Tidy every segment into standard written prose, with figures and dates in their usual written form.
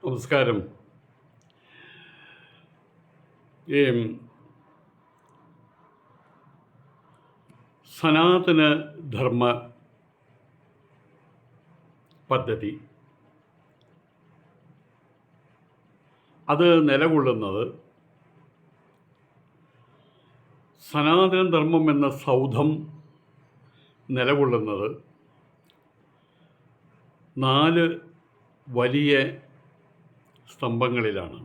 നമസ്കാരം. ഈ സനാതന ധർമ്മ പദ്ധതി അത് നിലകൊള്ളുന്നത് സനാതന ധർമ്മം എന്ന സൗധം നിലകൊള്ളുന്നത് 4 വലിയ സ്തംഭങ്ങളിലാണ്.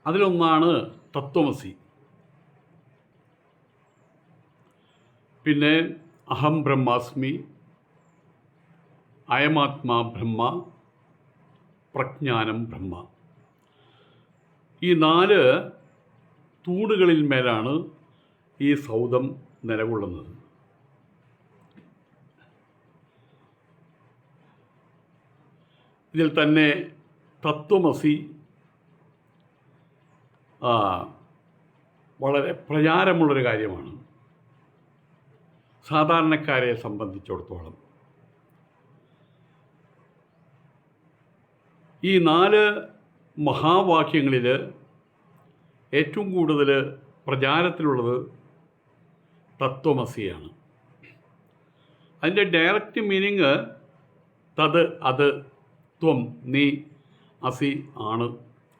അതിലൊന്നാണ് തത്വമസി. പിന്നെ അഹം ബ്രഹ്മാസ്മി, അയമാത്മാ ബ്രഹ്മ, പ്രജ്ഞാനം ബ്രഹ്മ. ഈ 4 തൂണുകളിൽ മേലാണ് ഈ സൗധം നിലകൊള്ളുന്നത്. ഇതിൽ തന്നെ തത്വമസി വളരെ പ്രചാരമുള്ളൊരു കാര്യമാണ് സാധാരണക്കാരെ സംബന്ധിച്ചിടത്തോളം. ഈ 4 മഹാവാക്യങ്ങളിൽ ഏറ്റവും കൂടുതൽ പ്രചാരത്തിലുള്ളത് തത്വമസിയാണ്. അതിൻ്റെ ഡയറക്റ്റ് മീനിങ് തത്, അത്, ത്വം, നീ, അസി, ആണ്,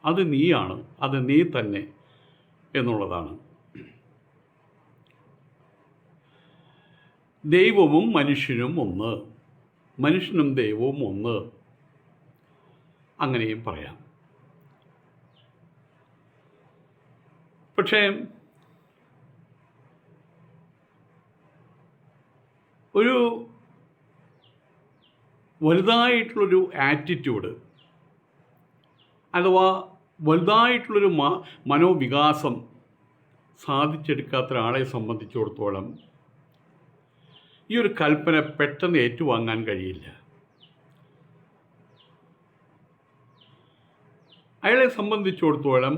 അത് നീയാണ്, അത് നീ തന്നെ എന്നുള്ളതാണ്. ദൈവവും മനുഷ്യനും ഒന്ന്, മനുഷ്യനും ദൈവവും ഒന്ന്, അങ്ങനെയും പറയാം. പക്ഷേ ഒരു വലുതായിട്ടുള്ളൊരു ആറ്റിറ്റ്യൂഡ് അഥവാ വലുതായിട്ടുള്ളൊരു മനോവികാസം സാധിച്ചെടുക്കാത്ത ഒരാളെ സംബന്ധിച്ചിടത്തോളം ഈ ഒരു കൽപ്പന പെട്ടെന്ന് ഏറ്റുവാങ്ങാൻ കഴിയില്ല. അയാളെ സംബന്ധിച്ചിടത്തോളം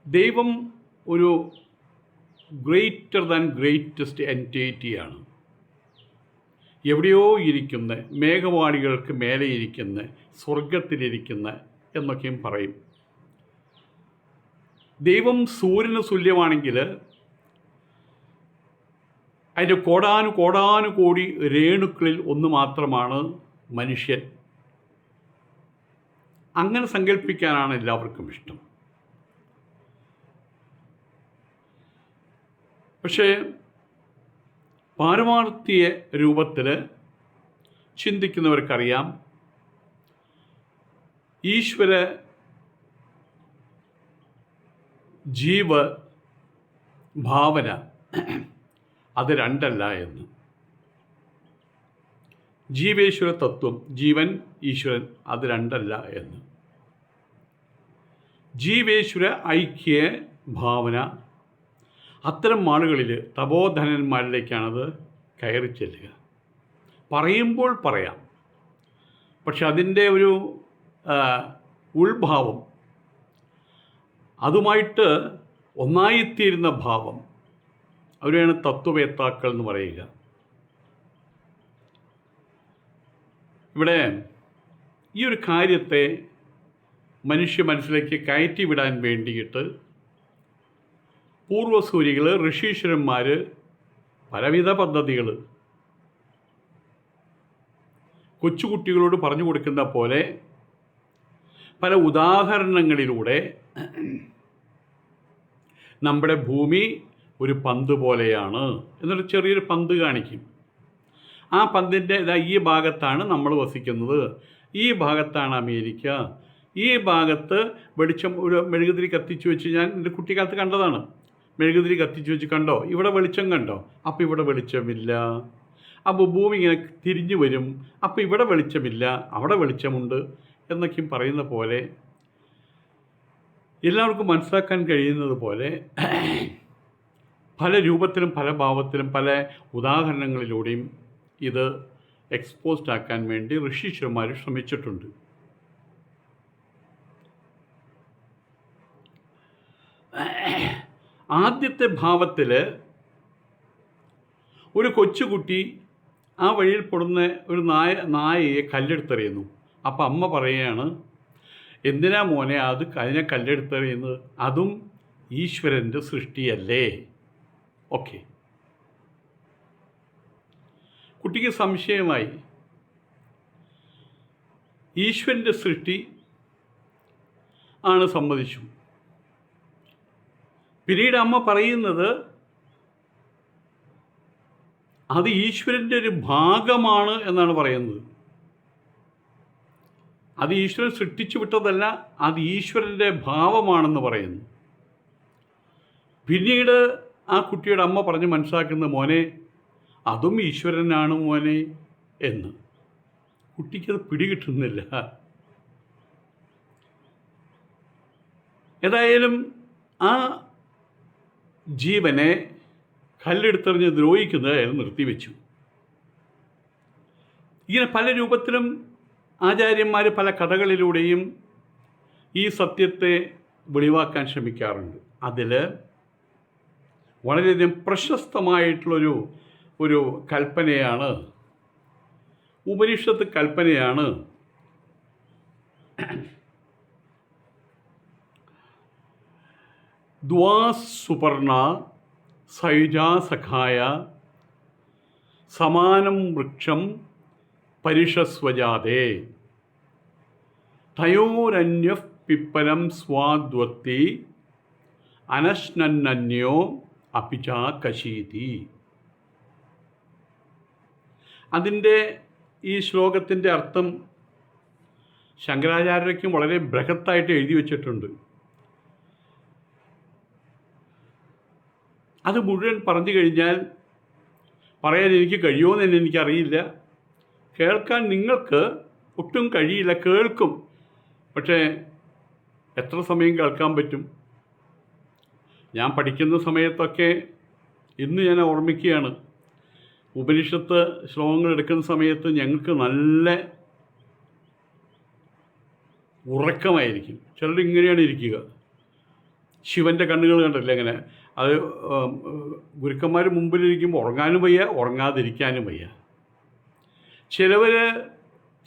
ദൈവം ഒരു ഗ്രേറ്റർ ദാൻ ഗ്രേറ്റസ്റ്റ് എൻറ്റിറ്റിയാണ്. എവിടെയോ ഇരിക്കുന്ന, മേഘവാടികൾക്ക് മേലെ ഇരിക്കുന്ന, സ്വർഗത്തിലിരിക്കുന്ന എന്നൊക്കെയും പറയും. ദൈവം സൂര്യന് തുല്യമാണെങ്കിൽ അതിൻ്റെ കോടാനുകോടി രേണുക്കളിൽ ഒന്ന് മാത്രമാണ് മനുഷ്യൻ. അങ്ങനെ സങ്കല്പിക്കാനാണ് എല്ലാവർക്കും ഇഷ്ടം. പക്ഷേ പാരമാർത്ഥിക രൂപത്തിൽ ചിന്തിക്കുന്നവർക്കറിയാം, ഈശ്വര ജീവ ഭാവന അത് രണ്ടല്ല എന്ന്. ജീവേശ്വര തത്വം, ജീവൻ ഈശ്വരൻ, അത് രണ്ടല്ല എന്ന്. ജീവേശ്വര ഐക്യ ഭാവന അത്തരം ആളുകളിൽ, തപോധനന്മാരിലേക്കാണത് കയറി ചെല്ലുക. പറയുമ്പോൾ പറയാം, പക്ഷെ അതിൻ്റെ ഒരു ഉൾഭാവം, അതുമായിട്ട് ഒന്നായിത്തീരുന്ന ഭാവം, അവരെയാണ് തത്വവേത്താക്കൾ എന്ന് പറയുക. ഇവിടെ ഈ ഒരു കാര്യത്തെ മനുഷ്യ മനസ്സിലേക്ക് കയറ്റിവിടാൻ വേണ്ടിയിട്ട് പൂർവസൂരികൾ, ഋഷീശ്വരന്മാർ പലവിധ പദ്ധതികൾ കൊച്ചുകുട്ടികളോട് പറഞ്ഞു കൊടുക്കുന്ന പോലെ പല ഉദാഹരണങ്ങളിലൂടെ നമ്മുടെ ഭൂമി ഒരു പന്ത് പോലെയാണ് എന്നൊരു ചെറിയൊരു പന്ത് കാണിക്കും. ആ പന്തിൻ്റെ ഈ ഭാഗത്താണ് നമ്മൾ വസിക്കുന്നത്, ഈ ഭാഗത്താണ് അമേരിക്ക, ഈ ഭാഗത്ത് വെളിച്ചം, ഒരു മെഴുകുതിരി കത്തിച്ചു വെച്ച് ഞാൻ എൻ്റെ കുട്ടിക്കാലത്ത് കണ്ടതാണ്. മെഴുകുതിരി കത്തിച്ചു വെച്ച് കണ്ടോ, ഇവിടെ വെളിച്ചം കണ്ടോ, അപ്പോൾ ഇവിടെ വെളിച്ചമില്ല. അപ്പോൾ ഭൂമി ഇങ്ങനെ തിരിഞ്ഞു വരും, അപ്പോൾ ഇവിടെ വെളിച്ചമില്ല, അവിടെ വെളിച്ചമുണ്ട് എന്നൊക്കെയും പറയുന്ന പോലെ, എല്ലാവർക്കും മനസ്സിലാക്കാൻ കഴിയുന്നത് പോലെ പല രൂപത്തിലും പല ഭാവത്തിലും പല ഉദാഹരണങ്ങളിലൂടെയും ഇത് എക്സ്പോസ്ഡ് ആക്കാൻ വേണ്ടി ഋഷീശ്വരന്മാർ ശ്രമിച്ചിട്ടുണ്ട്. ആദ്യത്തെ ഭാവത്തിൽ ഒരു കൊച്ചുകുട്ടി ആ വഴിയിൽ പെടുന്ന ഒരു നായയെ കല്ലെടുത്തെറിയുന്നു. അപ്പം അമ്മ പറയുകയാണ്, എന്തിനാ മോനെ അതിനെ കല്ലെടുത്തെറിയുന്നത്? അതും ഈശ്വരൻ്റെ സൃഷ്ടിയല്ലേ? ഓക്കെ. കുട്ടിക്ക് സംശയമായി. ഈശ്വരൻ്റെ സൃഷ്ടി ആണ്, സമ്മതിച്ചു. പിന്നീട് അമ്മ പറയുന്നത് അത് ഈശ്വരൻ്റെ ഒരു ഭാഗമാണ് എന്നാണ് പറയുന്നത്. അത് ഈശ്വരൻ സൃഷ്ടിച്ചു വിട്ടതല്ല, അത് ഈശ്വരൻ്റെ ഭാവമാണെന്ന് പറയുന്നു. പിന്നീട് ആ കുട്ടിയുടെ അമ്മ പറഞ്ഞ് മനസ്സിലാക്കുന്ന, മോനെ അതും ഈശ്വരനാണ് മോനെ എന്ന്. കുട്ടിക്കത് പിടികിട്ടുന്നില്ല. ഏതായാലും ആ ജീവനെ കല്ലെടുത്തെറിഞ്ഞ് ദ്രോഹിക്കുന്നത് അയാൾ നിർത്തിവെച്ചു. ഇങ്ങനെ പല രൂപത്തിലും ആചാര്യന്മാർ പല കഥകളിലൂടെയും ഈ സത്യത്തെ വെളിവാക്കാൻ ശ്രമിക്കാറുണ്ട്. അതിൽ വളരെയധികം പ്രശസ്തമായിട്ടുള്ളൊരു കൽപ്പനയാണ്, ഉപനിഷത്ത് കൽപ്പനയാണ് ദ്വാസുപർണ സയുജാ സഖായ സമാനം വൃക്ഷം പരിഷസ്വജാതേ തയോരന്യ പിപ്പലം സ്വാദ്വത്തി അനശ്നന്യോ അപിചാ കശീതി. അതിൻ്റെ ഈ ശ്ലോകത്തിൻ്റെ അർത്ഥം ശങ്കരാചാര്യയ്ക്കും വളരെ ബൃഹത്തായിട്ട് എഴുതി വച്ചിട്ടുണ്ട്. അത് മുഴുവൻ പറഞ്ഞു കഴിഞ്ഞാൽ പറയാൻ എനിക്ക് കഴിയുമോ എന്ന് എനിക്കറിയില്ല. കേൾക്കാൻ നിങ്ങൾക്ക് ഒട്ടും കഴിയില്ല. കേൾക്കും, പക്ഷേ എത്ര സമയം കേൾക്കാൻ പറ്റും? ഞാൻ പഠിക്കുന്ന സമയത്തൊക്കെ ഇന്ന് ഞാൻ ഓർമ്മിക്കുകയാണ്, ഉപനിഷത്ത് ശ്ലോകങ്ങൾ എടുക്കുന്ന സമയത്ത് ഞങ്ങൾക്ക് നല്ല ഉറക്കമായിരിക്കും. ചിലർ ഇങ്ങനെയാണ് ഇരിക്കുക. ശിവൻ്റെ കണ്ണുകൾ കണ്ടില്ലേ അങ്ങനെ? അത് ഗുരുക്കന്മാർ മുമ്പിലിരിക്കുമ്പോൾ ഉറങ്ങാനും വയ്യ, ഉറങ്ങാതിരിക്കാനും വയ്യ.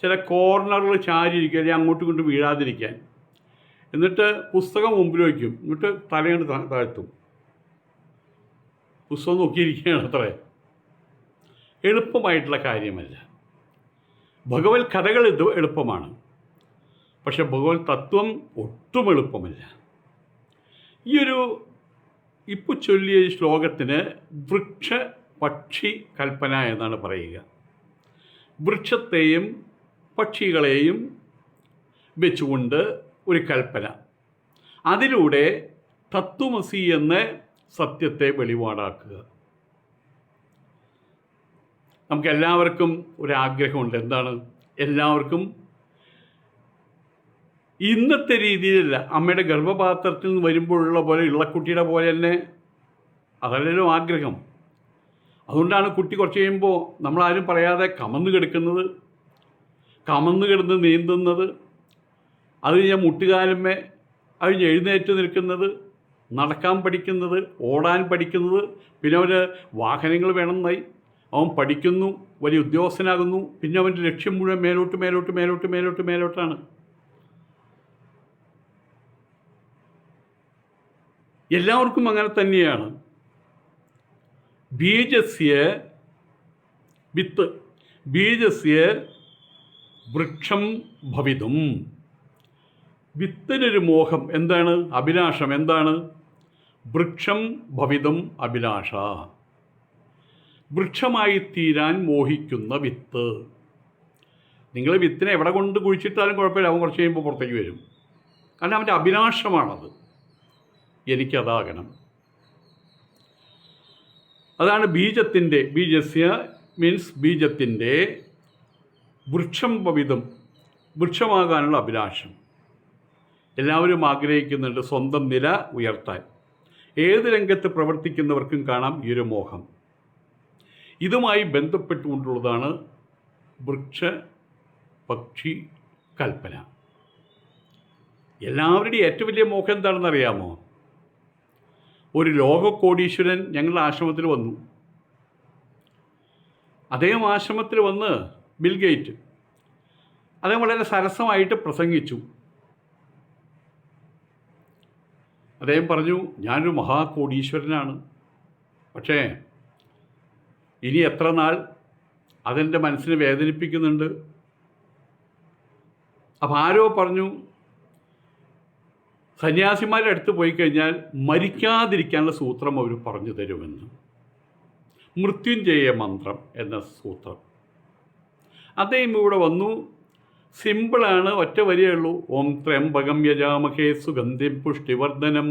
ചില കോർണറിൽ ചാരിയിരിക്കുക, അല്ലെങ്കിൽ അങ്ങോട്ടും ഇങ്ങോട്ടും വീഴാതിരിക്കാൻ. എന്നിട്ട് പുസ്തകം മുമ്പിൽ വയ്ക്കും, എന്നിട്ട് തലയാണ് താഴ്ത്തും, പുസ്തകം നോക്കിയിരിക്കുകയാണ്. അത്രേ എളുപ്പമായിട്ടുള്ള കാര്യമല്ല. ഭഗവത് കഥകൾ ഇത് എളുപ്പമാണ്, പക്ഷെ ഭഗവത് തത്വം ഒട്ടും എളുപ്പമല്ല. ഇപ്പോൾ ചൊല്ലിയ ശ്ലോകത്തിന് വൃക്ഷ പക്ഷി കൽപ്പന എന്നാണ് പറയുക. വൃക്ഷത്തെയും പക്ഷികളെയും വെച്ചുകൊണ്ട് ഒരു കൽപ്പന, അതിലൂടെ തത്വമസി എന്ന സത്യത്തെ വെളിപാടാക്കുക. നമുക്കെല്ലാവർക്കും ഒരാഗ്രഹമുണ്ട്. എന്താണ്? എല്ലാവർക്കും ഇന്നത്തെ രീതിയിലല്ല, അമ്മയുടെ ഗർഭപാത്രത്തിൽ നിന്ന് വരുമ്പോഴുള്ള പോലെ ഇള്ളക്കുട്ടിയുടെ പോലെ തന്നെ അതല്ലല്ലോ ആഗ്രഹം. അതുകൊണ്ടാണ് കുട്ടി കുറച്ച് കഴിയുമ്പോൾ നമ്മളാരും പറയാതെ കമന്ന് കിടക്കുന്നത്, കമന്ന് കിടന്ന് നീന്തുന്നത്, അത് കഴിഞ്ഞാൽ മുട്ടുകാലുമേ അത് എഴുന്നേറ്റ് നിൽക്കുന്നത്, നടക്കാൻ പഠിക്കുന്നത്, ഓടാൻ പഠിക്കുന്നത്. പിന്നെ അവന് വാഹനങ്ങൾ വേണമെന്നായി, അവൻ പഠിക്കുന്നു, വലിയ ഉദ്യോഗസ്ഥനാകുന്നു. പിന്നെ അവൻ്റെ ലക്ഷ്യം മുഴുവൻ മേലോട്ടാണ്. എല്ലാവർക്കും അങ്ങനെ തന്നെയാണ്. ബീജസ്യ വിത്ത് ബീജസ്യ വൃക്ഷം ഭവിതും. വിത്തിനൊരു മോഹം എന്താണ്? അഭിലാഷം എന്താണ്? വൃക്ഷം ഭവിതും അഭിലാഷ. വൃക്ഷമായി തീരാൻ മോഹിക്കുന്ന വിത്ത്. നിങ്ങൾ വിത്തിനെ എവിടെ കൊണ്ട് കുഴിച്ചിട്ടാലും കുഴപ്പമില്ല, അവൻ കുറച്ച് കഴിയുമ്പോൾ പുറത്തേക്ക് വരും. കാരണം അവൻ്റെ അഭിലാഷമാണത്, എനിക്കതാകണം. അതാണ് ബീജസ്യ മീൻസ് ബീജത്തിൻ്റെ വൃക്ഷം ഭവിതും, വൃക്ഷമാകാനുള്ള അഭിലാഷം. എല്ലാവരും ആഗ്രഹിക്കുന്നുണ്ട് സ്വന്തം നില ഉയർത്താൻ. ഏത് രംഗത്ത് പ്രവർത്തിക്കുന്നവർക്കും കാണാം ഈ ഒരു മോഹം. ഇതുമായി ബന്ധപ്പെട്ടുകൊണ്ടുള്ളതാണ് വൃക്ഷ പക്ഷി കൽപ്പന. എല്ലാവരുടെയും ഏറ്റവും വലിയ മോഹം എന്താണെന്ന് അറിയാമോ? ഒരു ലോക കോടീശ്വരൻ ഞങ്ങളുടെ ആശ്രമത്തിൽ വന്നു. അദ്ദേഹം ആശ്രമത്തിൽ വന്ന് ബിൽഗേറ്റ് അദ്ദേഹം വളരെ സരസമായിട്ട് പ്രസംഗിച്ചു. അദ്ദേഹം പറഞ്ഞു, ഞാനൊരു മഹാകോടീശ്വരനാണ്, പക്ഷേ ഇനി എത്ര നാൾ അതെൻ്റെ മനസ്സിനെ വേദനിപ്പിക്കുന്നുണ്ട്. അപ്പം ആരോ പറഞ്ഞു, സന്യാസിമാരുടെ അടുത്ത് പോയി കഴിഞ്ഞാൽ മരിക്കാതിരിക്കാനുള്ള സൂത്രം അവർ പറഞ്ഞു തരുമെന്ന്. മൃത്യുഞ്ജയ മന്ത്രം എന്ന സൂത്രം. അദ്ദേഹം ഇവിടെ വന്നു. സിമ്പിളാണ്, ഒറ്റ വരിയേ ഉള്ളൂ. ഓം ത്രയംബകം യജാമഹേ സുഗന്ധിം പുഷ്ടിവർദ്ധനം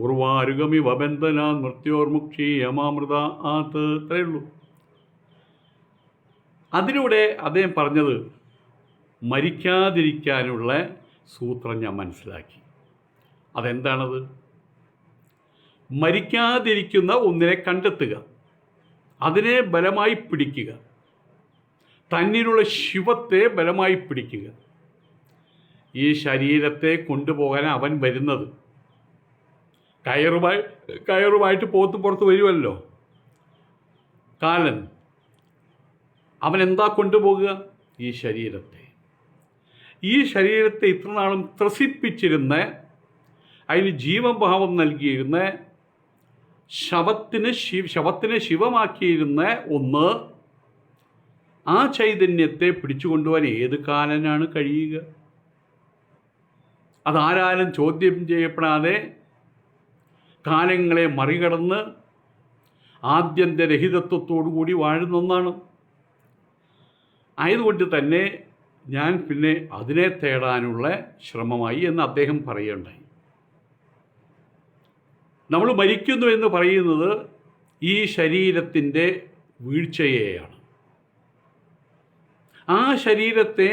ഉർവാരുഗമിവ ബന്ധനാൻ മൃത്യോർമുക്ഷീയമാമൃത ആത്. ഇത്രയേ ഉള്ളൂ. അതിലൂടെ അദ്ദേഹം പറഞ്ഞത് മരിക്കാതിരിക്കാനുള്ള സൂത്രം ഞാൻ മനസ്സിലാക്കി. അതെന്താണത്? മരിക്കാതിരിക്കുന്ന ഒന്നിനെ കണ്ടെത്തുക, അതിനെ ബലമായി പിടിക്കുക, തന്നിലുള്ള ശിവത്തെ ബലമായി പിടിക്കുക. ഈ ശരീരത്തെ കൊണ്ടുപോകാൻ അവൻ വരുന്നത്. കയറുമായിട്ട് പോത്ത് പുറത്ത് വരുമല്ലോ കാലൻ. അവൻ എന്താ കൊണ്ടുപോകുക? ഈ ശരീരത്തെ. ഈ ശരീരത്തെ ഇത്രനാളും ത്രസിപ്പിച്ചിരുന്ന, അതിന് ജീവഭാവം നൽകിയിരുന്ന, ശവത്തിന് ശിവമാക്കിയിരുന്ന ഒന്ന്, ആ ചൈതന്യത്തെ പിടിച്ചുകൊണ്ടുപോകാൻ ഏത് കാലനാണ് കഴിയുക? അതാരാലും ചോദ്യം ചെയ്യപ്പെടാതെ കാലങ്ങളെ മറികടന്ന് ആദ്യന്തരഹിതത്വത്തോടുകൂടി വാഴുന്ന ഒന്നാണ്. ആയതുകൊണ്ട് തന്നെ ഞാൻ പിന്നെ അതിനെ തേടാനുള്ള ശ്രമമായി എന്ന് അദ്ദേഹം പറയുകയുണ്ടായി. നമ്മൾ മരിക്കുന്നു എന്ന് പറയുന്നത് ഈ ശരീരത്തിൻ്റെ വീഴ്ചയെയാണ്. ആ ശരീരത്തെ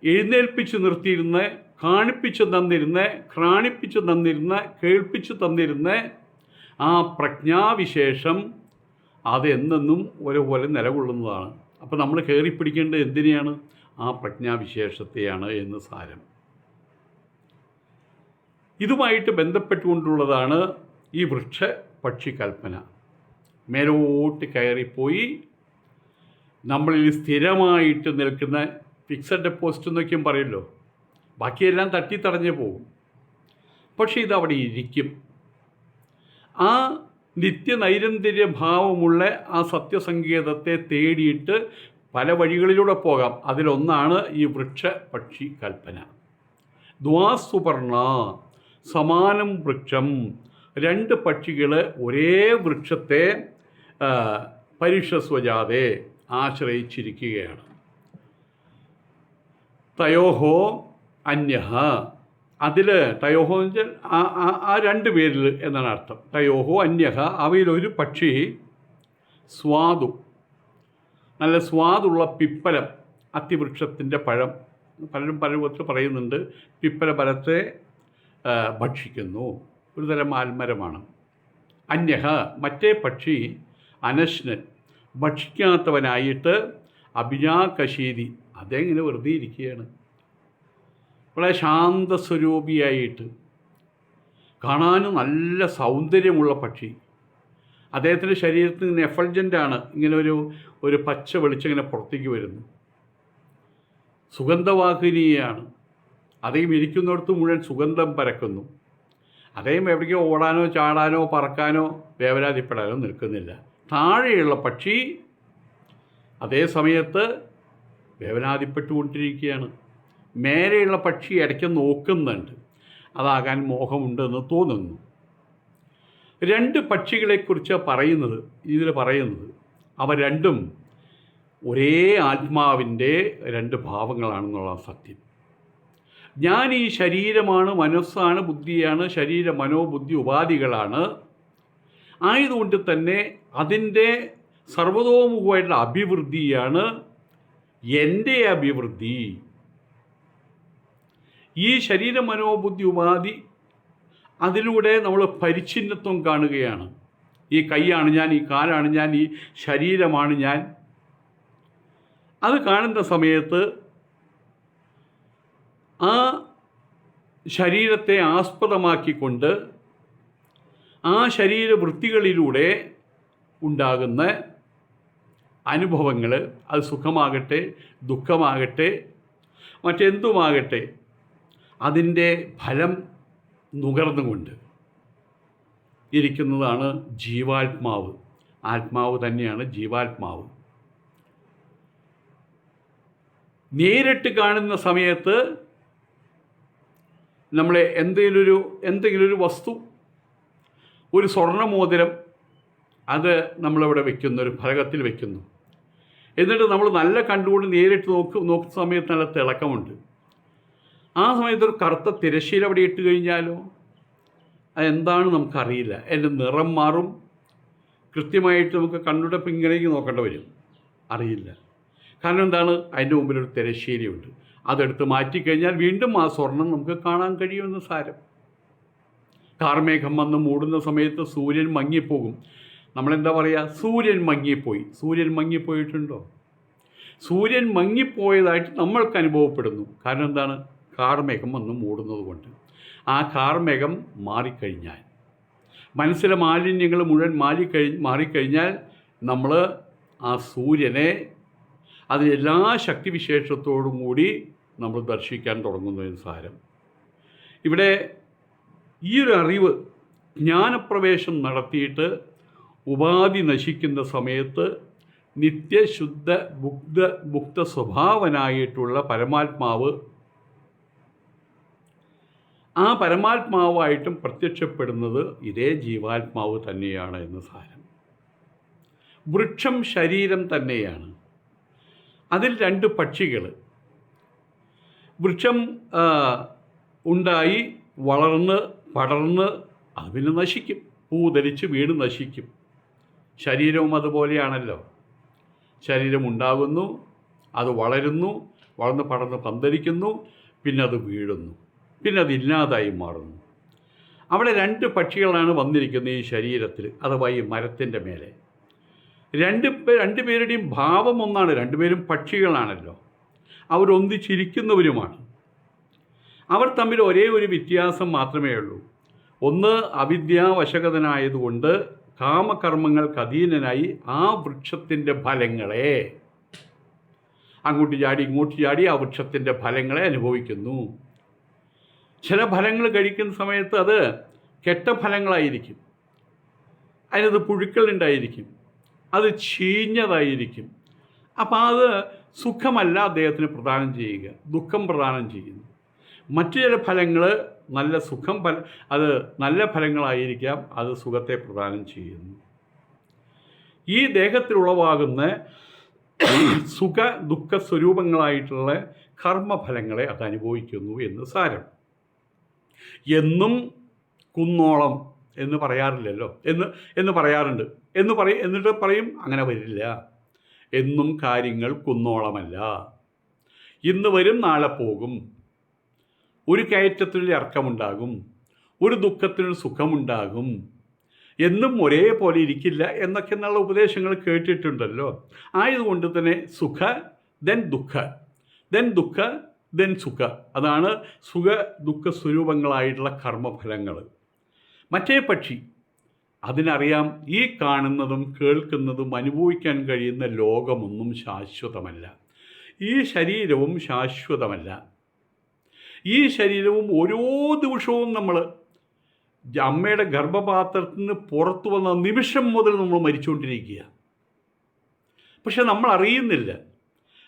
എഴുന്നേൽപ്പിച്ച് നിർത്തിയിരുന്ന, കാണിപ്പിച്ചു തന്നിരുന്ന, ഘ്രാണിപ്പിച്ചു തന്നിരുന്ന, കേൾപ്പിച്ചു തന്നിരുന്ന ആ പ്രജ്ഞാവിശേഷം അതെന്നെന്നും ഒരുപോലെ നിലകൊള്ളുന്നതാണ്. അപ്പോൾ നമ്മൾ കയറിപ്പിടിക്കേണ്ടത് എന്തിനെയാണ്? ആ പ്രജ്ഞാവിശേഷത്തെയാണ് എന്ന് സാരം. ഇതുമായിട്ട് ബന്ധപ്പെട്ടുകൊണ്ടുള്ളതാണ് ഈ വൃക്ഷ പക്ഷി കൽപ്പന. മേലോട്ട് കയറിപ്പോയി നമ്മളിൽ സ്ഥിരമായിട്ട് നിൽക്കുന്ന ഫിക്സഡ് ഡെപ്പോസിറ്റ് എന്നൊക്കെയും പറയുമല്ലോ, ബാക്കിയെല്ലാം തട്ടിത്തടഞ്ഞ് പോകും. പക്ഷേ ഇതവിടെ ഇരിക്കും. ആ നിത്യനൈരന്തര്യ ഭാവമുള്ള ആ സത്യസങ്കേതത്തെ തേടിയിട്ട് പല വഴികളിലൂടെ പോകാം. അതിലൊന്നാണ് ഈ വൃക്ഷ പക്ഷി കൽപ്പന. ദ്വാസുപർണ സമാനം വൃക്ഷം. രണ്ട് പക്ഷികൾ ഒരേ വൃക്ഷത്തെ പരിഷസ്വജാതെ ആശ്രയിച്ചിരിക്കുകയാണ്. തയോഹോ അന്യഹ. അതിൽ തയോഹോ എന്ന് വെച്ചാൽ ആ രണ്ട് പേരിൽ എന്നാണ് അർത്ഥം. തയോഹോ അന്യഹ. അവയിലൊരു പക്ഷി സ്വാദു, നല്ല സ്വാദുള്ള പിപ്പലം, അത്തിവൃക്ഷത്തിൻ്റെ പഴം, പലരും പല വിധത്തിൽ പറയുന്നുണ്ട്, പിപ്പല ഫലത്തെ ഭക്ഷിക്കുന്നു. ഒരു തരം ആൽമരമാണ്. അന്യഹ മറ്റേ പക്ഷി അനശ്നൻ, ഭക്ഷിക്കാത്തവനായിട്ട് അഭിജാകശീതി. അതെങ്ങനെ വെറുതെ ഇരിക്കുകയാണ്. വളരെ ശാന്തസ്വരൂപിയായിട്ട്, കാണാനും നല്ല സൗന്ദര്യമുള്ള പക്ഷി. അദ്ദേഹത്തിൻ്റെ ശരീരത്തിൽ നിന്ന് എഫൾജൻ്റാണ്, ഇങ്ങനെ ഒരു പച്ച വെളിച്ചം ഇങ്ങനെ പുറത്തേക്ക് വരുന്നു. സുഗന്ധവാഹിനിയാണ്. അദ്ദേഹം ഇരിക്കുന്നിടത്ത് മുഴുവൻ സുഗന്ധം പരക്കുന്നു. അദ്ദേഹം എവിടേക്കോ ഓടാനോ ചാടാനോ പറക്കാനോ വേവലാതിപ്പെടാനോ നിൽക്കുന്നില്ല. താഴെയുള്ള പക്ഷി അതേ സമയത്ത് വേവലാതിപ്പെട്ടുകൊണ്ടിരിക്കുകയാണ്. മേലെയുള്ള പക്ഷി ഇടയ്ക്ക് നോക്കുന്നുണ്ട്. അതാകാൻ മോഹമുണ്ടെന്ന് തോന്നുന്നു. രണ്ട് പക്ഷികളെക്കുറിച്ച് ഇതിൽ പറയുന്നത് അവ രണ്ടും ഒരേ ആത്മാവിൻ്റെ രണ്ട് ഭാവങ്ങളാണെന്നുള്ള സത്യം. ഞാൻ ഈ ശരീരമാണ്, മനസ്സാണ്, ബുദ്ധിയാണ്, ശരീര മനോബുദ്ധി ഉപാധികളാണ്. ആയതുകൊണ്ട് തന്നെ അതിൻ്റെ സർവതോമുഖമായിട്ടുള്ള അഭിവൃദ്ധിയാണ് എൻ്റെ അഭിവൃദ്ധി. ഈ ശരീര മനോബുദ്ധി ഉപാധി അതിലൂടെ നമ്മൾ പരിച്ഛിന്നത്വം കാണുകയാണ്. ഈ കൈയാണ് ഞാൻ, ഈ കാലാണ് ഞാൻ, ഈ ശരീരമാണ് ഞാൻ. അത് കാണുന്ന സമയത്ത് ആ ശരീരത്തെ ആസ്പദമാക്കിക്കൊണ്ട് ആ ശരീരവൃത്തികളിലൂടെ ഉണ്ടാകുന്ന അനുഭവങ്ങൾ, അത് സുഖമാകട്ടെ ദുഃഖമാകട്ടെ മറ്റെന്തുമാകട്ടെ, അതിൻ്റെ ഫലം നുകർന്നുകൊണ്ട് ഇരിക്കുന്നതാണ് ജീവാത്മാവ്. ആത്മാവ് തന്നെയാണ് ജീവാത്മാവ്. നേരിട്ട് കാണുന്ന സമയത്ത് നമ്മളെ എന്തെങ്കിലും ഒരു വസ്തു, ഒരു സ്വർണ്ണമോതിരം, അത് നമ്മളിവിടെ വയ്ക്കുന്നു, ഒരു ഫലകത്തിൽ വയ്ക്കുന്നു. എന്നിട്ട് നമ്മൾ നല്ല കണ്ടുകൊണ്ട് നേരിട്ട് നോക്കുന്ന സമയത്ത് നല്ല തിളക്കമുണ്ട്. ആ സമയത്ത് ഒരു കറുത്ത തിരശ്ശീല അവിടെ ഇട്ട് കഴിഞ്ഞാലോ അതെന്താണ് നമുക്കറിയില്ല. അതിൻ്റെ നിറം മാറും. കൃത്യമായിട്ട് നമുക്ക് കണ്ണുടെ ഇങ്ങനെയൊക്കെ നോക്കേണ്ടി വരും. അറിയില്ല. കാരണം എന്താണ്? അതിൻ്റെ മുമ്പിലൊരു തിരശ്ശീലയുണ്ട്. അതെടുത്ത് മാറ്റിക്കഴിഞ്ഞാൽ വീണ്ടും ആ സ്വർണം നമുക്ക് കാണാൻ കഴിയുമെന്ന് സാരം. കാർമേഘം വന്ന് മൂടുന്ന സമയത്ത് സൂര്യൻ മങ്ങിപ്പോകും. നമ്മളെന്താ പറയുക? സൂര്യൻ മങ്ങിപ്പോയി. സൂര്യൻ മങ്ങിപ്പോയിട്ടുണ്ടോ? സൂര്യൻ മങ്ങിപ്പോയതായിട്ട് നമ്മൾക്ക് അനുഭവപ്പെടുന്നു. കാരണം എന്താണ്? കാർമേഘം വന്ന് മൂടുന്നത് കൊണ്ട്. ആ കാർമേഘം മാറിക്കഴിഞ്ഞാൽ, മനസ്സിലെ മാലിന്യങ്ങൾ മുഴുവൻ മാറിക്കഴിഞ്ഞാൽ നമ്മൾ ആ സൂര്യനെ അത് എല്ലാ ശക്തിവിശേഷത്തോടും കൂടി നമ്മൾ ദർശിക്കാൻ തുടങ്ങുന്നതിന് സാരം. ഇവിടെ ഈ ഒരു അറിവ് ജ്ഞാനപ്രവേശം നടത്തിയിട്ട് ഉപാധി നശിക്കുന്ന സമയത്ത് നിത്യശുദ്ധ മുക്ത സ്വഭാവനായിട്ടുള്ള പരമാത്മാവ്, ആ പരമാത്മാവായിട്ടും പ്രത്യക്ഷപ്പെടുന്നത് ഇതേ ജീവാത്മാവ് തന്നെയാണ് എന്ന് സാരം. വൃക്ഷം ശരീരം തന്നെയാണ്. അതിൽ രണ്ട് പക്ഷികൾ. വൃക്ഷം ഉണ്ടായി വളർന്ന് പടർന്ന് അത് പിന്നെ നശിക്കും. പൂധരിച്ച് വീട് നശിക്കും. ശരീരവും അതുപോലെയാണല്ലോ. ശരീരം ഉണ്ടാകുന്നു, അത് വളരുന്നു, വളർന്ന് പടർന്ന് പന്തലിക്കുന്നു, പിന്നെ അത് വീഴുന്നു, പിന്നെ അത് ഇല്ലാതായി മാറുന്നു. അവിടെ രണ്ട് പക്ഷികളാണ് വന്നിരിക്കുന്നത് ഈ ശരീരത്തിൽ, അഥവാ ഈ മരത്തിൻ്റെ മേലെ. രണ്ടുപേരുടെയും ഭാവം ഒന്നാണ്. രണ്ടുപേരും പക്ഷികളാണല്ലോ. അവരൊന്നിച്ചിരിക്കുന്നവരുമാണ്. അവർ തമ്മിൽ ഒരേ ഒരു വ്യത്യാസം മാത്രമേ ഉള്ളൂ. ഒന്ന്, അവിദ്യാവശകതനായതുകൊണ്ട് കാമകർമ്മങ്ങൾക്ക് അധീനനായി ആ വൃക്ഷത്തിൻ്റെ ഫലങ്ങളെ അങ്ങോട്ട് ചാടി ഇങ്ങോട്ട് ചാടി ആ വൃക്ഷത്തിൻ്റെ ഫലങ്ങളെ അനുഭവിക്കുന്നു. ചില ഫലങ്ങൾ കഴിക്കുന്ന സമയത്ത് അത് കെട്ട ഫലങ്ങളായിരിക്കും. അതിനകത്ത് പുഴുക്കളുണ്ടായിരിക്കും, അത് ചീഞ്ഞതായിരിക്കും. അപ്പോൾ അത് സുഖമല്ല അദ്ദേഹത്തിന് പ്രദാനം ചെയ്യുക, ദുഃഖം പ്രദാനം ചെയ്യുന്നു. മറ്റു ചില ഫലങ്ങൾ അത് നല്ല ഫലങ്ങളായിരിക്കാം, അത് സുഖത്തെ പ്രദാനം ചെയ്യുന്നു. ഈ ദേഹത്തിലുളവാകുന്ന സുഖ ദുഃഖ സ്വരൂപങ്ങളായിട്ടുള്ള കർമ്മഫലങ്ങളെ അത് അനുഭവിക്കുന്നു എന്ന് സാരം. എന്നും കുന്നോളം എന്ന് പറയാറില്ലല്ലോ, എന്ന് പറയാറുണ്ട്. എന്നിട്ട് പറയും അങ്ങനെ വരില്ല. എന്നും കാര്യങ്ങൾ കുന്നോളമല്ല. ഇന്ന് വരും നാളെ പോകും. ഒരു കയറ്റത്തിനൊരു ഇറക്കമുണ്ടാകും, ഒരു ദുഃഖത്തിനൊരു സുഖമുണ്ടാകും. എന്നും ഒരേപോലെ ഇരിക്കില്ല എന്നൊക്കെ എന്നുള്ള ഉപദേശങ്ങൾ കേട്ടിട്ടുണ്ടല്ലോ. ആയതുകൊണ്ട് തന്നെ സുഖ ദെൻ ദുഃഖ, ദെൻ ദുഃഖ ദെൻ സുഖ. അതാണ് സുഖ ദുഃഖ സ്വരൂപങ്ങളായിട്ടുള്ള കർമ്മഫലങ്ങൾ. മറ്റേ പക്ഷി അതിനറിയാം, ഈ കാണുന്നതും കേൾക്കുന്നതും അനുഭവിക്കാൻ കഴിയുന്ന ലോകമൊന്നും ശാശ്വതമല്ല. ഈ ശരീരവും ശാശ്വതമല്ല. ഈ ശരീരവും ഓരോ ദിവസവും നമ്മൾ അമ്മയുടെ ഗർഭപാത്രത്തിൽ നിന്ന് പുറത്തു വന്ന നിമിഷം മുതൽ നമ്മൾ മരിച്ചുകൊണ്ടിരിക്കുക. പക്ഷെ നമ്മൾ അറിയുന്നില്ല.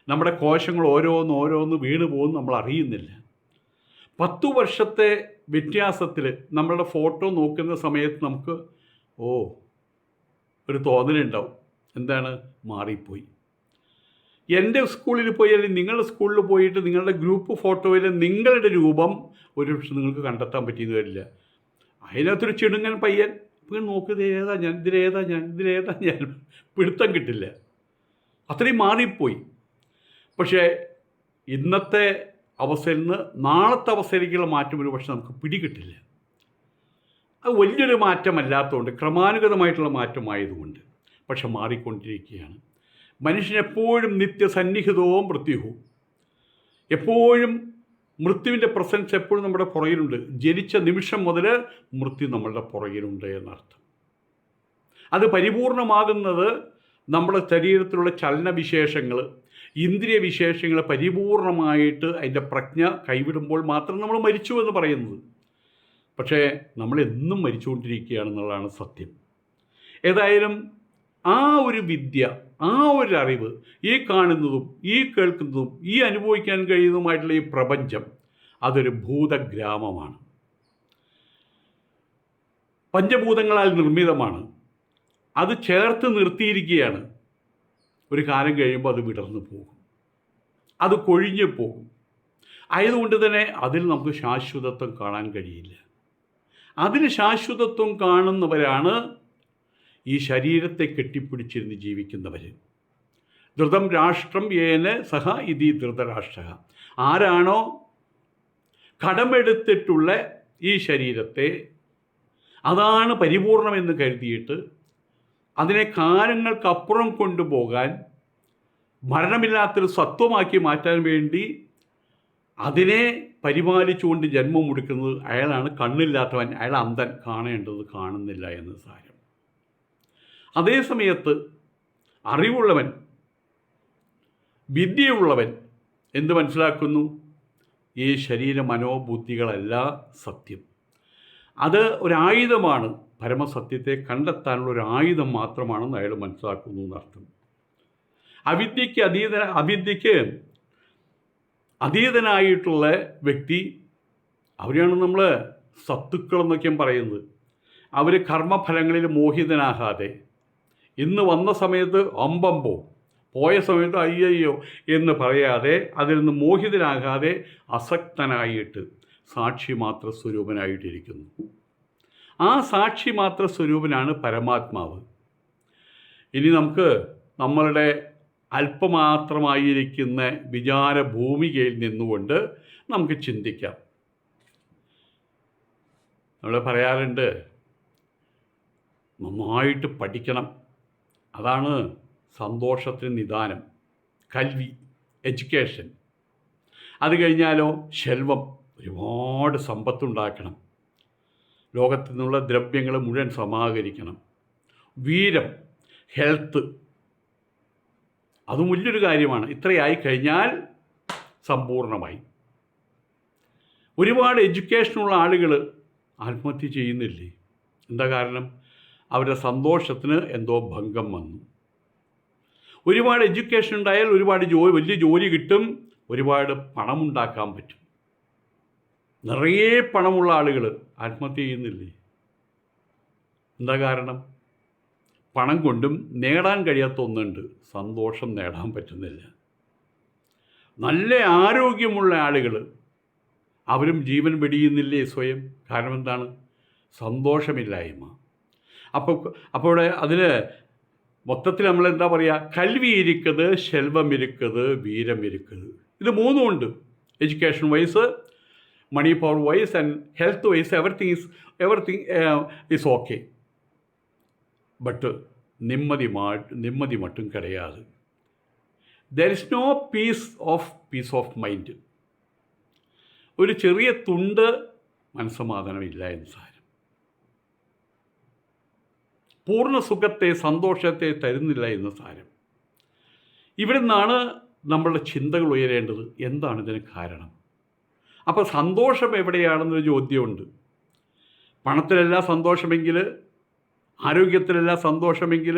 നമ്മുടെ കോശങ്ങൾ ഓരോന്ന് വീണ് പോകും, നമ്മൾ അറിയുന്നില്ല. 10 വർഷത്തെ വ്യത്യാസത്തിൽ നമ്മളുടെ ഫോട്ടോ നോക്കുന്ന സമയത്ത് നമുക്ക് ഒരു തോന്നലുണ്ടാവും, എന്താണ്, മാറിപ്പോയി. എൻ്റെ സ്കൂളിൽ പോയി അല്ലെങ്കിൽ നിങ്ങളുടെ സ്കൂളിൽ പോയിട്ട് നിങ്ങളുടെ ഗ്രൂപ്പ് ഫോട്ടോയിൽ നിങ്ങളുടെ രൂപം ഒരു പക്ഷെ നിങ്ങൾക്ക് കണ്ടെത്താൻ പറ്റിയെന്ന് വരില്ല. അതിനകത്തൊരു ചിടുങ്ങൻ പയ്യൻ ഇപ്പോൾ നോക്കുന്നത് ഇതിലേതാ ഞാൻ പിടുത്തം കിട്ടില്ല. അത്രയും മാറിപ്പോയി. പക്ഷേ ഇന്നത്തെ അവസ്ഥയിൽ നിന്ന് നാളത്തെ അവസ്ഥയിലേക്കുള്ള മാറ്റം ഒരു പക്ഷെ നമുക്ക് പിടികിട്ടില്ല. അത് വലിയൊരു മാറ്റമല്ലാത്തതുകൊണ്ട്, ക്രമാനുഗതമായിട്ടുള്ള മാറ്റമായതുകൊണ്ട് പക്ഷെ മാറിക്കൊണ്ടിരിക്കുകയാണ്. മനുഷ്യനെപ്പോഴും നിത്യസന്നിഹിതവും മൃത്യുവും. എപ്പോഴും മൃത്യുവിൻ്റെ പ്രസൻസ് എപ്പോഴും നമ്മുടെ പുറകിലുണ്ട്. ജനിച്ച നിമിഷം മുതൽ മൃത്യു നമ്മളുടെ പുറകിലുണ്ട് എന്നർത്ഥം. അത് പരിപൂർണമാകുന്നത് നമ്മുടെ ശരീരത്തിലുള്ള ചലനവിശേഷങ്ങൾ, ഇന്ദ്രിയ വിശേഷങ്ങൾ പരിപൂർണമായിട്ട് അതിൻ്റെ പ്രജ്ഞ കൈവിടുമ്പോൾ മാത്രം നമ്മൾ മരിച്ചു എന്ന് പറയുന്നത്. പക്ഷേ നമ്മളെന്നും മരിച്ചുകൊണ്ടിരിക്കുകയാണെന്നുള്ളതാണ് സത്യം. ഏതായാലും ആ ഒരു വിദ്യ, ആ ഒരു അറിവ്, ഈ കാണുന്നതും ഈ കേൾക്കുന്നതും ഈ അനുഭവിക്കാൻ കഴിയുന്നതുമായിട്ടുള്ള ഈ പ്രപഞ്ചം അതൊരു ഭൂതഗ്രാമമാണ്. പഞ്ചഭൂതങ്ങളാൽ നിർമ്മിതമാണ്. അത് ചേർത്ത് നിർത്തിയിരിക്കുകയാണ്. ഒരു കാലം കഴിയുമ്പോൾ അത് വിടർന്നു പോകും, അത് കൊഴിഞ്ഞു പോകും. ആയതുകൊണ്ട് തന്നെ അതിൽ നമുക്ക് ശാശ്വതത്വം കാണാൻ കഴിയില്ല. അതിന് ശാശ്വതത്വം കാണുന്നവരാണ് ഈ ശരീരത്തെ കെട്ടിപ്പിടിച്ചിരുന്ന് ജീവിക്കുന്നവർ. ധൃതം രാഷ്ട്രം യേന സഹ ഇതി ധൃതരാഷ്ട്ര. ആരാണോ കടമെടുത്തിട്ടുള്ള ഈ ശരീരത്തെ അതാണ് പരിപൂർണമെന്ന് കരുതിയിട്ട് അതിനെ കാലങ്ങൾക്കപ്പുറം കൊണ്ടുപോകാൻ, മരണമില്ലാത്തൊരു സത്വമാക്കി മാറ്റാൻ വേണ്ടി അതിനെ പരിപാലിച്ചുകൊണ്ട് ജന്മം കൊടുക്കുന്നത് അയാളാണ് കണ്ണില്ലാത്തവൻ, അയാൾ അന്ധൻ, കാണേണ്ടത് കാണുന്നില്ല എന്ന് സാരം. അതേ സമയത്ത് അറിവുള്ളവൻ, വിദ്യയുള്ളവൻ എന്ത് മനസ്സിലാക്കുന്നു? ഈ ശരീര മനോബുദ്ധികളല്ല സത്യം. അത് ഒരായുധമാണ്, പരമസത്യത്തെ കണ്ടെത്താനുള്ള ഒരു ആയുധം മാത്രമാണെന്ന് അയാൾ മനസ്സിലാക്കുന്നു എന്നർത്ഥം. അവിദ്യയ്ക്ക് അതീതനായിട്ടുള്ള വ്യക്തി, അവരെയാണ് നമ്മൾ സത്തുക്കളെന്നൊക്കെ പറയുന്നത്. അവർ കർമ്മഫലങ്ങളിൽ മോഹിതനാകാതെ, ഇന്ന് വന്ന സമയത്ത് അമ്പമ്പോ, പോയ സമയത്ത് അയ്യയ്യോ എന്ന് പറയാതെ, അതിൽ നിന്ന് മോഹിതനാകാതെ അസക്തനായിട്ട് സാക്ഷി മാത്ര സ്വരൂപനായിട്ടിരിക്കുന്നു. ആ സാക്ഷി മാത്ര സ്വരൂപനാണ് പരമാത്മാവ്. ഇനി നമുക്ക് നമ്മളുടെ അല്പമാത്രമായിരിക്കുന്ന വിചാര ഭൂമികയിൽ നിന്നുകൊണ്ട് നമുക്ക് ചിന്തിക്കാം. നമ്മൾ പറയാറുണ്ട്, നന്നായിട്ട് പഠിക്കണം, അതാണ് സന്തോഷത്തിന് നിദാനം. കൽവി, എഡ്യൂക്കേഷൻ. അത് കഴിഞ്ഞാലോ ശെൽവം, ഒരുപാട് സമ്പത്തുണ്ടാക്കണം, ലോകത്തു നിന്നുള്ള ദ്രവ്യങ്ങൾ മുഴുവൻ സമാഹരിക്കണം. വീരം, ഹെൽത്ത്, അതും വലിയൊരു കാര്യമാണ്. ഇത്രയായി കഴിഞ്ഞാൽ സമ്പൂർണ്ണമായി. ഒരുപാട് എഡ്യൂക്കേഷനുള്ള ആളുകൾ ആത്മഹത്യ ചെയ്യുന്നില്ലേ? എന്താ കാരണം? അവരുടെ സന്തോഷത്തിന് എന്തോ ഭംഗം വന്നു. ഒരുപാട് എഡ്യൂക്കേഷൻ ഉണ്ടായാൽ ഒരുപാട് വലിയ ജോലി കിട്ടും, ഒരുപാട് പണമുണ്ടാക്കാൻ പറ്റും. നിറയെ പണമുള്ള ആളുകൾ ആത്മഹത്യ ചെയ്യുന്നില്ലേ? എന്താ കാരണം? പണം കൊണ്ടും നേടാൻ കഴിയാത്ത ഒന്നുണ്ട്, സന്തോഷം നേടാൻ പറ്റുന്നില്ല. നല്ല ആരോഗ്യമുള്ള ആളുകൾ അവരും ജീവൻ വെടിയുന്നില്ലേ സ്വയം? കാരണം എന്താണ്? സന്തോഷമില്ലായ്മ. അപ്പോൾ അതിൽ മൊത്തത്തിൽ നമ്മൾ എന്താ പറയുക? കൽവി ഇരിക്കത്, ശെൽവം ഇരിക്കത്, വീരം ഇരിക്കത്. ഇത് മൂന്നുമുണ്ട്. Education wise, money power wise and health wise, everything is okay. But നിമ്മതി മട്ടും കിടയാതെ. There is no peace of mind. ഒരു ചെറിയ തുണ്ട് മനസ്സമാധാനമില്ല എന്ന് സാരം. പൂർണ്ണ സുഖത്തെ, സന്തോഷത്തെ തരുന്നില്ല എന്ന് സാരം. ഇവിടെ നിന്നാണ് നമ്മളുടെ ചിന്തകൾ ഉയരേണ്ടത്. എന്താണ് ഇതിന് കാരണം? അപ്പോൾ സന്തോഷം എവിടെയാണെന്നൊരു ചോദ്യമുണ്ട്. പണത്തിലല്ല സന്തോഷമെങ്കിൽ, ആരോഗ്യത്തിലല്ല സന്തോഷമെങ്കിൽ,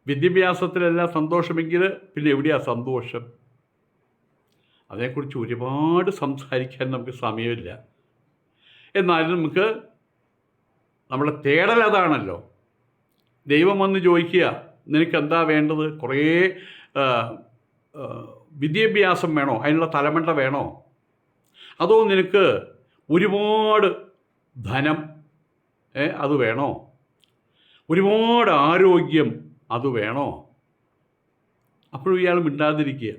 വിദ്യാഭ്യാസത്തിലല്ല സന്തോഷമെങ്കിൽ, പിന്നെ എവിടെയാണ് സന്തോഷം? അതേക്കുറിച്ച് ഒരുപാട് സംസാരിക്കാൻ നമുക്ക് സമയമില്ല. എന്നാലും നമുക്ക് നമ്മുടെ തേടൽ അതാണല്ലോ. ദൈവം വന്ന് ചോദിക്കുക, നിനക്ക് എന്താ വേണ്ടത്? കുറേ വിദ്യാഭ്യാസം വേണോ? അതിനുള്ള തലമണ്ട വേണോ? അതോ നിനക്ക് ഒരുപാട് ധനം അത് വേണോ? ഒരുപാട് ആരോഗ്യം അത് വേണോ? അപ്പോഴും ഇയാൾ മിണ്ടാതിരിക്കുക.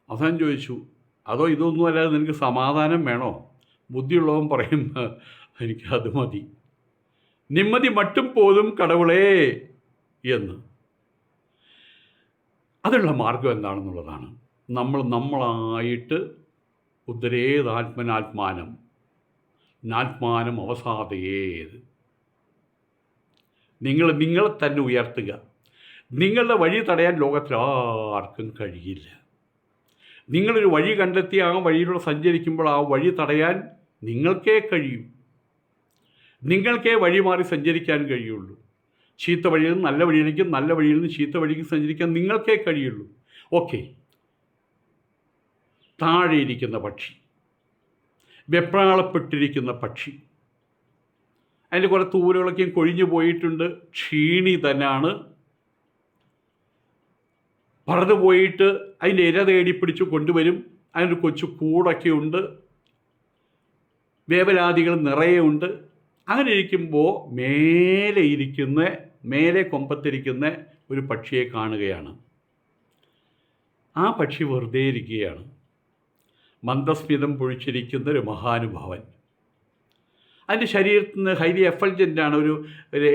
അവസാനം ചോദിച്ചു, അതോ ഇതൊന്നും അല്ലാതെ നിനക്ക് സമാധാനം വേണോ? ബുദ്ധിയുള്ളവൻ പറയും, എനിക്കത് മതി, നിമ്മതി മട്ടും പോലും കടവുളേ എന്ന്. അതിനുള്ള മാർഗം എന്താണെന്നുള്ളതാണ്. നമ്മളായിട്ട് ഉദ്ധരേതാത്മനാത്മാനം നാത്മാനം അവസാദയേത്. നിങ്ങളെ തന്നെ ഉയർത്തുക. നിങ്ങളുടെ വഴി തടയാൻ ലോകത്തിൽ ആർക്കും കഴിയില്ല. നിങ്ങളൊരു വഴി കണ്ടെത്തി ആ വഴിയിലൂടെ സഞ്ചരിക്കുമ്പോൾ ആ വഴി തടയാൻ നിങ്ങൾക്കേ കഴിയൂ. നിങ്ങൾക്കേ വഴി മാറി സഞ്ചരിക്കാൻ കഴിയുള്ളൂ. ചീത്ത വഴിയിൽ നിന്ന് നല്ല വഴിയിലേക്കും നല്ല വഴിയിൽ നിന്ന് ചീത്ത വഴിക്ക് സഞ്ചരിക്കാൻ നിങ്ങൾക്കേ കഴിയുള്ളൂ. ഓക്കെ, താഴെ ഇരിക്കുന്ന പക്ഷി, വെപ്രാളപ്പെട്ടിരിക്കുന്ന പക്ഷി, അതിൻ്റെ കുറേ തൂലുകളൊക്കെയും കൊഴിഞ്ഞു പോയിട്ടുണ്ട്, ക്ഷീണിതനാണ്. പറന്നു പോയിട്ട് അതിൻ്റെ ഇര തേടി പിടിച്ച് കൊണ്ടുവരും. അതിനൊരു കൊച്ചു കൂടൊക്കെ ഉണ്ട്, വേവലാതികൾ നിറയെ ഉണ്ട്. അങ്ങനെ ഇരിക്കുമ്പോൾ മേലെ കൊമ്പത്തിരിക്കുന്ന ഒരു പക്ഷിയെ കാണുകയാണ്. ആ പക്ഷി വെറുതെ ഇരിക്കുകയാണ്. മന്ദസ്മിതം പൊഴിച്ചിരിക്കുന്ന ഒരു മഹാനുഭാവൻ. അതിൻ്റെ ശരീരത്തിൽ നിന്ന് ഹൈലി എഫൾജൻ്റാണ്, ഒരു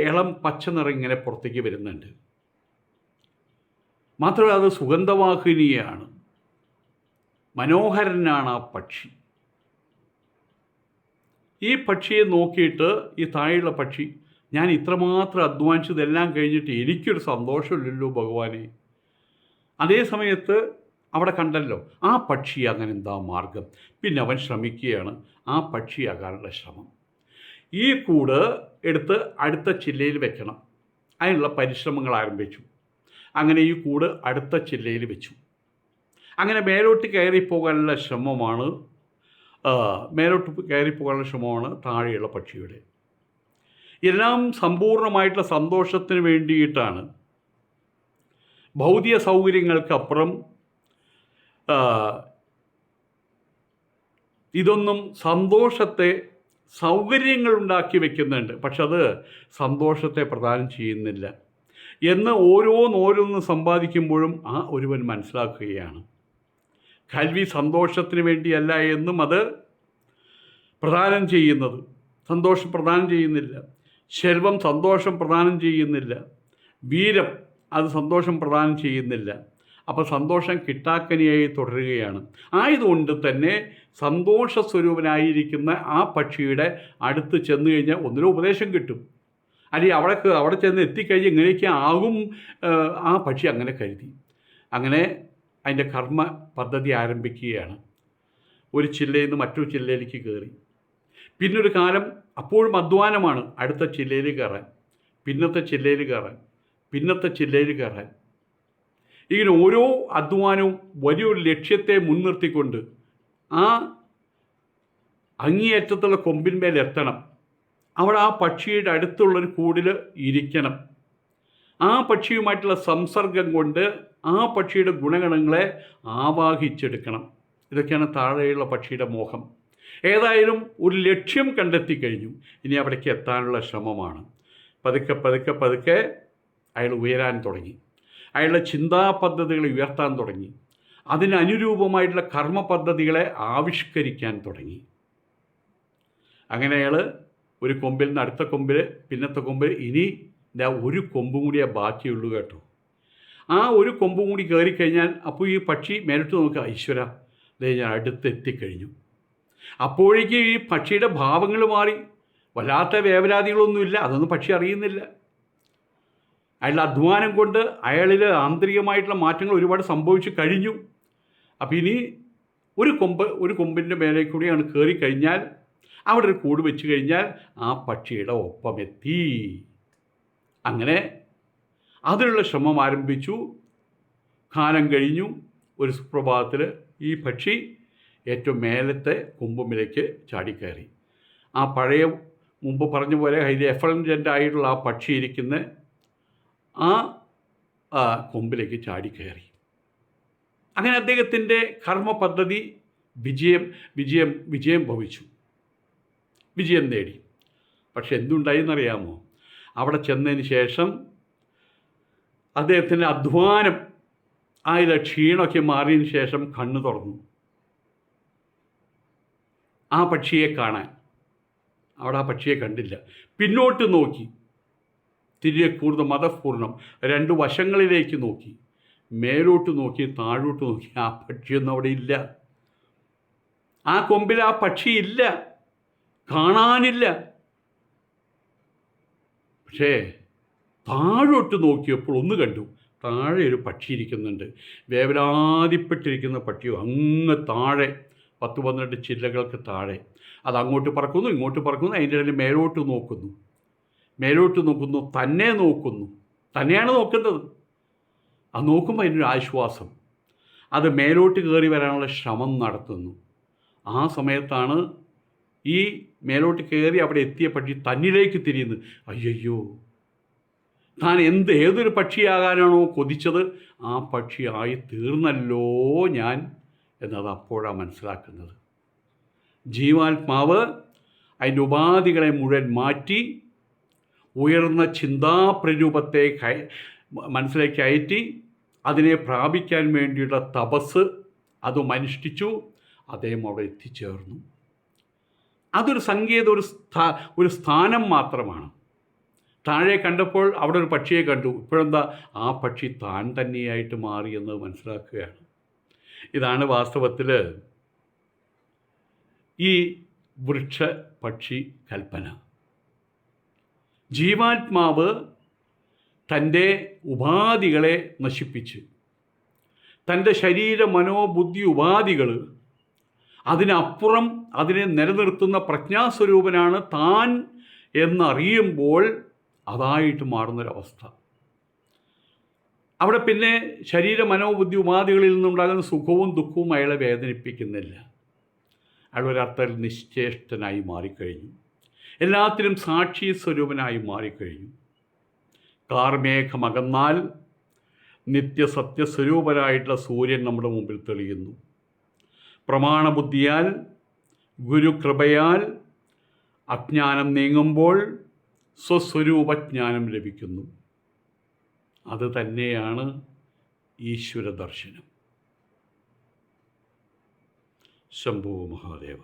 ഇളം പച്ച നിറം ഇങ്ങനെ പുറത്തേക്ക് വരുന്നുണ്ട്. മാത്രമല്ല അത് സുഗന്ധവാഹിനിയാണ്, മനോഹരനാണ് ആ പക്ഷി. ഈ പക്ഷിയെ നോക്കിയിട്ട് ഈ താഴെയുള്ള പക്ഷി, ഞാൻ ഇത്രമാത്രം അധ്വാനിച്ചതെല്ലാം കഴിഞ്ഞിട്ട് എനിക്കൊരു സന്തോഷമില്ലല്ലോ ഭഗവാനെ. അതേ സമയത്ത് അവിടെ കണ്ടല്ലോ ആ പക്ഷി അങ്ങനെ എന്താ മാർഗം. പിന്നെ അവൻ ശ്രമിക്കുകയാണ്, ആ പക്ഷിയാകാനുള്ള ശ്രമം. ഈ കൂട് എടുത്ത് അടുത്ത ചില്ലയിൽ വെക്കണം, അതിനുള്ള പരിശ്രമങ്ങൾ ആരംഭിച്ചു. അങ്ങനെ ഈ കൂട് അടുത്ത ചില്ലയിൽ വെച്ചു. അങ്ങനെ മേലോട്ട് കയറിപ്പോകാനുള്ള ശ്രമമാണ് താഴെയുള്ള പക്ഷിയുടെ. എല്ലാം സമ്പൂർണ്ണമായിട്ടുള്ള സന്തോഷത്തിന് വേണ്ടിയിട്ടാണ്. ഭൗതിക സൗകര്യങ്ങൾക്കപ്പുറം ഇതൊന്നും സൗകര്യങ്ങൾ ഉണ്ടാക്കി വെക്കുന്നുണ്ട്, പക്ഷെ അത് സന്തോഷത്തെ പ്രദാനം ചെയ്യുന്നില്ല എന്ന് ഓരോന്ന് സമ്പാദിക്കുമ്പോഴും ആ ഒരുവൻ മനസ്സിലാക്കുകയാണ്. കൽവി സന്തോഷത്തിന് വേണ്ടിയല്ല എന്നും അത് പ്രദാനം ചെയ്യുന്നത് സന്തോഷം പ്രദാനം ചെയ്യുന്നില്ല. ശെൽവം സന്തോഷം പ്രദാനം ചെയ്യുന്നില്ല. വീരം അത് സന്തോഷം പ്രദാനം ചെയ്യുന്നില്ല. അപ്പോൾ സന്തോഷം കിട്ടാക്കനിയായി തുടരുകയാണ്. ആയതുകൊണ്ട് തന്നെ സന്തോഷ സ്വരൂപനായിരിക്കുന്ന ആ പക്ഷിയുടെ അടുത്ത് ചെന്ന് കഴിഞ്ഞാൽ ഒന്നിനും ഉപദേശം കിട്ടും. അല്ലെങ്കിൽ അവിടെ ചെന്ന് എത്തിക്കഴിഞ്ഞ് ഇങ്ങനെയൊക്കെ ആകും ആ പക്ഷി അങ്ങനെ കരുതി. അങ്ങനെ അതിൻ്റെ കർമ്മ പദ്ധതി ആരംഭിക്കുകയാണ്. ഒരു ചില്ലയിൽ നിന്ന് മറ്റൊരു ചില്ലയിലേക്ക് കയറി. പിന്നൊരു കാലം അപ്പോഴും അധ്വാനമാണ്, അടുത്ത ചില്ലയിൽ കയറാൻ, പിന്നത്തെ ചില്ലയിൽ കയറാൻ, പിന്നത്തെ ചില്ലയിൽ കയറാൻ. ഇങ്ങനെ ഓരോ അധ്വാനവും വലിയൊരു ലക്ഷ്യത്തെ മുൻനിർത്തിക്കൊണ്ട് ആ അങ്ങേയറ്റത്തുള്ള കൊമ്പിന്മേൽ എത്തണം. അവിടെ ആ പക്ഷിയുടെ അടുത്തുള്ളൊരു കൂടിൽ ഇരിക്കണം. ആ പക്ഷിയുമായിട്ടുള്ള സംസർഗം കൊണ്ട് ആ പക്ഷിയുടെ ഗുണഗണങ്ങളെ ആവാഹിച്ചെടുക്കണം. ഇതൊക്കെയാണ് താഴെയുള്ള പക്ഷിയുടെ മോഹം. ഏതായാലും ഒരു ലക്ഷ്യം കണ്ടെത്തി കഴിഞ്ഞു. ഇനി അവിടേക്ക് എത്താനുള്ള ശ്രമമാണ്. പതുക്കെ അയാൾ ഉയരാൻ തുടങ്ങി. അയാളുടെ ചിന്താ പദ്ധതികളെ ഉയർത്താൻ തുടങ്ങി. അതിനനുരൂപമായിട്ടുള്ള കർമ്മ പദ്ധതികളെ ആവിഷ്കരിക്കാൻ തുടങ്ങി. അങ്ങനെ അയാൾ ഒരു കൊമ്പിൽ നിന്ന് അടുത്ത കൊമ്പിൽ, പിന്നത്തെ കൊമ്പിൽ, ഇനി ഒരു കൊമ്പും കൂടിയേ ബാക്കിയുള്ളൂ കേട്ടോ. ആ ഒരു കൊമ്പും കൂടി കയറിക്കഴിഞ്ഞാൽ അപ്പോൾ ഈ പക്ഷി മേലോട്ട് നോക്കുക, ഈശ്വര ദേ ഞാൻ അടുത്തെത്തിക്കഴിഞ്ഞു. അപ്പോഴേക്ക് ഈ പക്ഷിയുടെ ഭാവങ്ങൾ മാറി. വല്ലാത്ത വേവലാതികളൊന്നുമില്ല, അതൊന്നും പക്ഷി അറിയുന്നില്ല. അയാളുടെ അധ്വാനം കൊണ്ട് അയാളിൽ ആന്തരികമായിട്ടുള്ള മാറ്റങ്ങൾ ഒരുപാട് സംഭവിച്ചു കഴിഞ്ഞു. അപ്പം ഇനി ഒരു കൊമ്പിൻ്റെ മേലെ കൂടിയാണ് കയറി കഴിഞ്ഞാൽ അവിടെ ഒരു കൂട് വെച്ച് കഴിഞ്ഞാൽ ആ പക്ഷിയുടെ ഒപ്പമെത്തി. അങ്ങനെ അതിനുള്ള ശ്രമം ആരംഭിച്ചു. കാലം കഴിഞ്ഞു. ഒരു സുപ്രഭാതത്തിൽ ഈ പക്ഷി ഏറ്റവും മേലത്തെ കൊമ്പുമ്പിലേക്ക് ചാടിക്കയറി. ആ പഴയ മുമ്പ് പറഞ്ഞ പോലെ ഹൈലി എഫൾജൻ്റ് ആയിട്ടുള്ള ആ പക്ഷി ഇരിക്കുന്ന ആ കൊമ്പിലേക്ക് ചാടിക്കയറി. അങ്ങനെ അദ്ദേഹത്തിൻ്റെ കർമ്മ പദ്ധതി വിജയം ഭവിച്ചു, വിജയം നേടി. പക്ഷെ എന്തുണ്ടായെന്നറിയാമോ? അവിടെ ചെന്നതിന് ശേഷം അദ്ദേഹത്തിൻ്റെ അധ്വാനം അതിലെ ക്ഷീണമൊക്കെ മാറിയതിന് ശേഷം കണ്ണു തുറന്നു ആ പക്ഷിയെ കാണാൻ. അവിടെ ആ പക്ഷിയെ കണ്ടില്ല. പിന്നോട്ട് നോക്കി, തിരികെ കൂടുതൽ മതപൂർണ്ണം 2 വശങ്ങളിലേക്ക് നോക്കി, മേലോട്ട് നോക്കി, താഴോട്ട് നോക്കി. ആ പക്ഷിയൊന്നും അവിടെ ഇല്ല. ആ കൊമ്പിൽ ആ പക്ഷിയില്ല, കാണാനില്ല. പക്ഷേ താഴോട്ട് നോക്കിയപ്പോൾ ഒന്ന് കണ്ടു, താഴെ ഒരു പക്ഷി ഇരിക്കുന്നുണ്ട്. വേവലാതിപ്പെട്ടിരിക്കുന്ന പട്ടിയോ അങ്ങ് താഴെ 10-12 ചില്ലകൾക്ക് താഴെ. അത് അങ്ങോട്ട് പറക്കുന്നു, ഇങ്ങോട്ട് പറക്കുന്നു, അതിൻ്റെ ഇടയിൽ മേലോട്ട് നോക്കുന്നു, തന്നെ നോക്കുന്നു. തന്നെയാണ് നോക്കുന്നത്. അത് നോക്കുമ്പോൾ അതിനൊരു ആശ്വാസം. അത് മേലോട്ട് കയറി വരാനുള്ള ശ്രമം നടത്തുന്നു. ആ സമയത്താണ് ഈ മേലോട്ട് കയറി അവിടെ എത്തിയ പക്ഷി തന്നിലേക്ക് തിരിയുന്നത്. അയ്യോ, താൻ ഏതൊരു പക്ഷിയാകാനാണോ കൊതിച്ചത് ആ പക്ഷിയായി തീർന്നല്ലോ ഞാൻ എന്നത് അപ്പോഴാണ് മനസ്സിലാക്കുന്നത്. ജീവാത്മാവ് അതിൻ്റെ ഉപാധികളെ മുഴുവൻ മാറ്റി ഉയർന്ന ചിന്താപ്രരൂപത്തെ മനസ്സിലേക്ക് കയറ്റി അതിനെ പ്രാപിക്കാൻ വേണ്ടിയുള്ള തപസ് അതും അനുഷ്ഠിച്ചു. അദ്ദേഹം അവിടെ എത്തിച്ചേർന്നു. അതൊരു സങ്കേതം, ഒരു സ്ഥാനം മാത്രമാണ്. താഴെ കണ്ടപ്പോൾ അവിടെ ഒരു പക്ഷിയെ കണ്ടു. ഇപ്പോഴെന്താ, ആ പക്ഷി താൻ തന്നെയായിട്ട് മാറിയെന്ന് മനസ്സിലാക്കുകയാണ്. ഇതാണ് വാസ്തവത്തിൽ ഈ വൃക്ഷ പക്ഷി കൽപ്പന. ജീവാത്മാവ് തൻ്റെ ഉപാധികളെ നശിപ്പിച്ച് തൻ്റെ ശരീര മനോബുദ്ധി ഉപാധികൾ അതിനപ്പുറം അതിനെ നിലനിർത്തുന്ന പ്രജ്ഞാസ്വരൂപനാണ് താൻ എന്നറിയുമ്പോൾ അതായിട്ട് മാറുന്നൊരവസ്ഥ. അവിടെ പിന്നെ ശരീര മനോബുദ്ധി ഉപാധികളിൽ നിന്നുണ്ടാകുന്ന സുഖവും ദുഃഖവും അയാളെ വേദനിപ്പിക്കുന്നില്ല. അയാൾ ഒരർത്ഥത്തിൽ നിശ്ചേഷ്ടനായി മാറിക്കഴിഞ്ഞു. എല്ലാത്തിനും സാക്ഷി സ്വരൂപനായി മാറിക്കഴിഞ്ഞു. കാർമേഘമകന്നാൽ നിത്യസത്യസ്വരൂപനായിട്ടുള്ള സൂര്യൻ നമ്മുടെ മുമ്പിൽ തെളിയുന്നു. പ്രമാണബുദ്ധിയാൽ ഗുരുകൃപയാൽ അജ്ഞാനം നീങ്ങുമ്പോൾ സ്വസ്വരൂപജ്ഞാനം ലഭിക്കുന്നു. അത് തന്നെയാണ് ഈശ്വര ദർശനം. ശംഭോ മഹാദേവ.